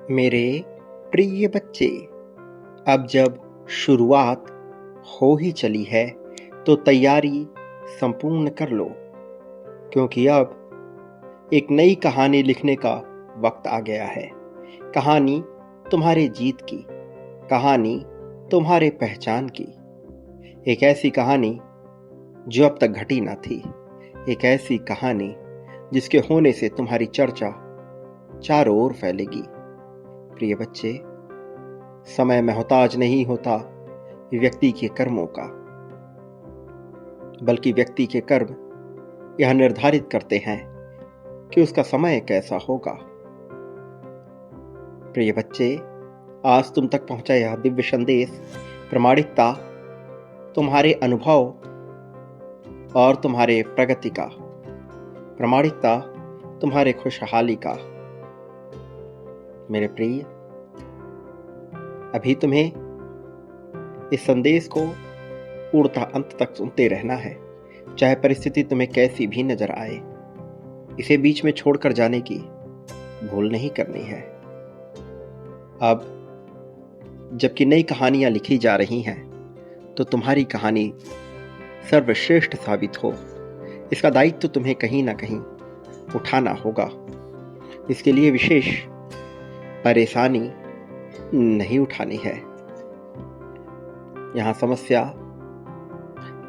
मेरे प्रिय बच्चे, अब जब शुरुआत हो ही चली है तो तैयारी संपूर्ण कर लो, क्योंकि अब एक नई कहानी लिखने का वक्त आ गया है। कहानी तुम्हारे जीत की, कहानी तुम्हारे पहचान की, एक ऐसी कहानी जो अब तक घटी ना थी, एक ऐसी कहानी जिसके होने से तुम्हारी चर्चा चारों ओर फैलेगी। प्रिय बच्चे, समय मोहताज नहीं होता व्यक्ति के कर्मों का, बल्कि व्यक्ति के कर्म यह निर्धारित करते हैं कि उसका समय कैसा होगा। प्रिय बच्चे, आज तुम तक पहुंचा यह दिव्य संदेश प्रामाणिकता तुम्हारे अनुभव और तुम्हारे प्रगति का, प्रामाणिकता तुम्हारे खुशहाली का। मेरे प्रिय, अभी तुम्हें इस संदेश को पूर्णतः अंत तक सुनते रहना है, चाहे परिस्थिति तुम्हें कैसी भी नजर आए। इसे बीच में छोड़कर जाने की भूल नहीं करनी है। अब जबकि नई कहानियां लिखी जा रही हैं, तो तुम्हारी कहानी सर्वश्रेष्ठ साबित हो, इसका दायित्व तो तुम्हें कहीं ना कहीं उठाना होगा। इसके लिए विशेष परेशानी नहीं उठानी है। यहां समस्या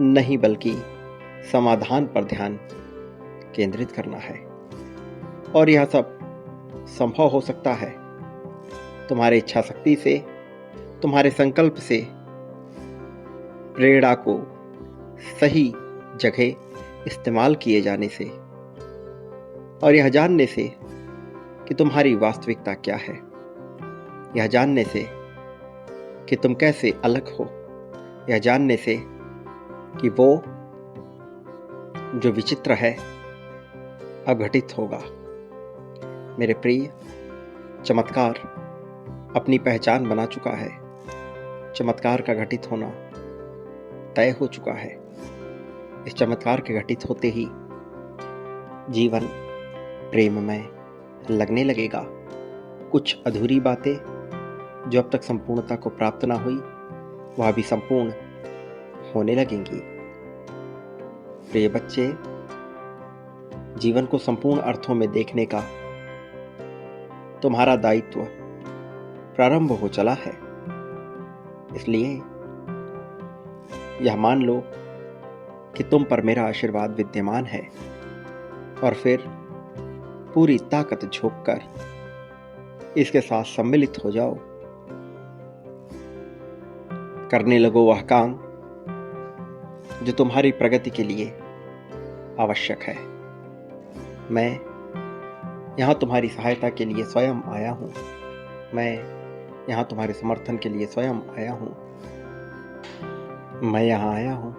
नहीं बल्कि समाधान पर ध्यान केंद्रित करना है, और यह सब संभव हो सकता है तुम्हारे इच्छा शक्ति से, तुम्हारे संकल्प से, प्रेरणा को सही जगह इस्तेमाल किए जाने से, और यह जानने से कि तुम्हारी वास्तविकता क्या है, यह जानने से कि तुम कैसे अलग हो, यह जानने से कि वो जो विचित्र है अब घटित होगा। मेरे प्रिय, चमत्कार अपनी पहचान बना चुका है, चमत्कार का घटित होना तय हो चुका है। इस चमत्कार के घटित होते ही जीवन प्रेममय लगने लगेगा। कुछ अधूरी बातें जो अब तक संपूर्णता को प्राप्त ना हुई, वह भी संपूर्ण होने लगेंगी। प्रिय बच्चे, जीवन को संपूर्ण अर्थों में देखने का तुम्हारा दायित्व प्रारंभ हो चला है। इसलिए यह मान लो कि तुम पर मेरा आशीर्वाद विद्यमान है, और फिर पूरी ताकत झोंककर इसके साथ सम्मिलित हो जाओ। करने लगो वह काम जो तुम्हारी प्रगति के लिए आवश्यक है। मैं यहाँ तुम्हारी सहायता के लिए स्वयं आया हूँ। मैं यहाँ तुम्हारे समर्थन के लिए स्वयं आया हूँ। मैं यहाँ आया हूँ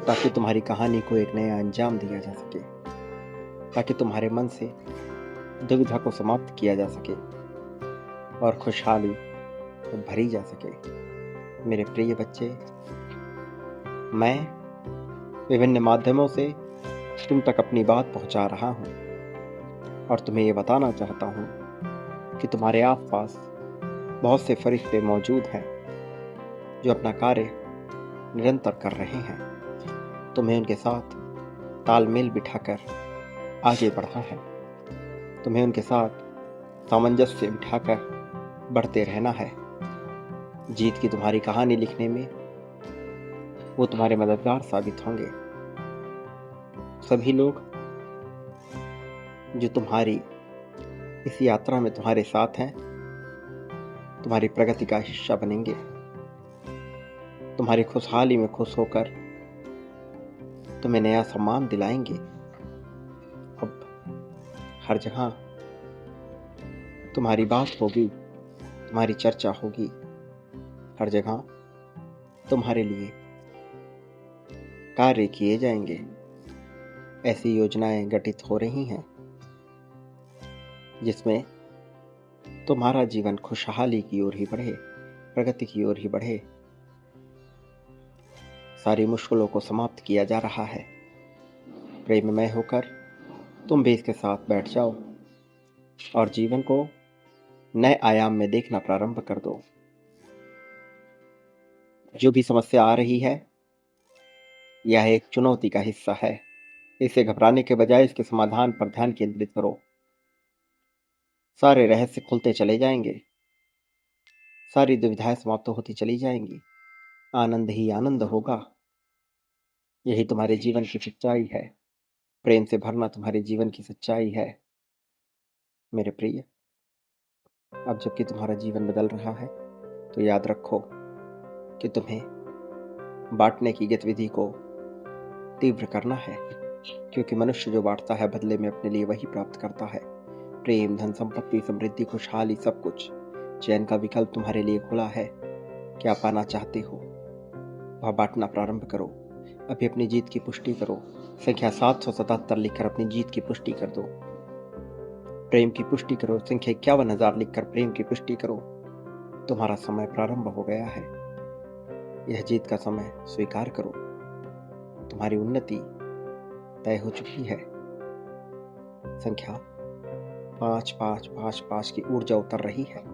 ताकि तुम्हारी कहानी को एक नया अंजाम दिया जा सके, ताकि तुम्हारे मन से दुविधा को समाप्त किया जा सके और खुशहाली भरी जा सके। मेरे प्रिय बच्चे, मैं विभिन्न माध्यमों से तुम तक अपनी बात पहुंचा रहा हूं, और तुम्हें ये बताना चाहता हूं कि तुम्हारे आसपास बहुत से फरिश्ते मौजूद हैं जो अपना कार्य निरंतर कर रहे हैं। तुम्हें उनके साथ तालमेल बिठाकर आगे बढ़ना है। तुम्हें उनके साथ सामंजस्य बिठाकर बढ़ते रहना है। जीत की तुम्हारी कहानी लिखने में वो तुम्हारे मददगार साबित होंगे। सभी लोग जो तुम्हारी इस यात्रा में तुम्हारे साथ हैं, तुम्हारी प्रगति का हिस्सा बनेंगे। तुम्हारी खुशहाली में खुश होकर तुम्हें नया सम्मान दिलाएंगे। अब हर जगह तुम्हारी बात होगी, तुम्हारी चर्चा होगी। हर जगह तुम्हारे लिए कार्य किए जाएंगे। ऐसी योजनाएं गठित हो रही हैं जिसमें तुम्हारा जीवन खुशहाली की ओर ही बढ़े, प्रगति की ओर ही बढ़े। सारी मुश्किलों को समाप्त किया जा रहा है। प्रेममय होकर तुम भी इसके साथ बैठ जाओ और जीवन को नए आयाम में देखना प्रारंभ कर दो। जो भी समस्या आ रही है, यह एक चुनौती का हिस्सा है। इसे घबराने के बजाय इसके समाधान पर ध्यान केंद्रित करो। सारे रहस्य खुलते चले जाएंगे, सारी दुविधाएं समाप्त होती चली जाएंगी, आनंद ही आनंद होगा। यही तुम्हारे जीवन की सच्चाई है। प्रेम से भरना तुम्हारे जीवन की सच्चाई है। मेरे प्रिय, अब जबकि तुम्हारा जीवन बदल रहा है, तो याद रखो कि तुम्हें बांटने की गतिविधि को तीव्र करना है, क्योंकि मनुष्य जो बांटता है बदले में अपने लिए वही प्राप्त करता है। प्रेम, धन संपत्ति, समृद्धि, खुशहाली, सब कुछ। चयन का विकल्प तुम्हारे लिए खुला है। क्या पाना चाहते हो वह बांटना प्रारंभ करो। अभी अपनी जीत की पुष्टि करो। संख्या 777 लिखकर अपनी जीत की पुष्टि कर दो। प्रेम की पुष्टि करो। संख्या 51,000 लिखकर प्रेम की पुष्टि करो। तुम्हारा समय प्रारंभ हो गया है। यह जीत का समय स्वीकार करो। तुम्हारी उन्नति तय हो चुकी है। संख्या 5555 की ऊर्जा उतर रही है।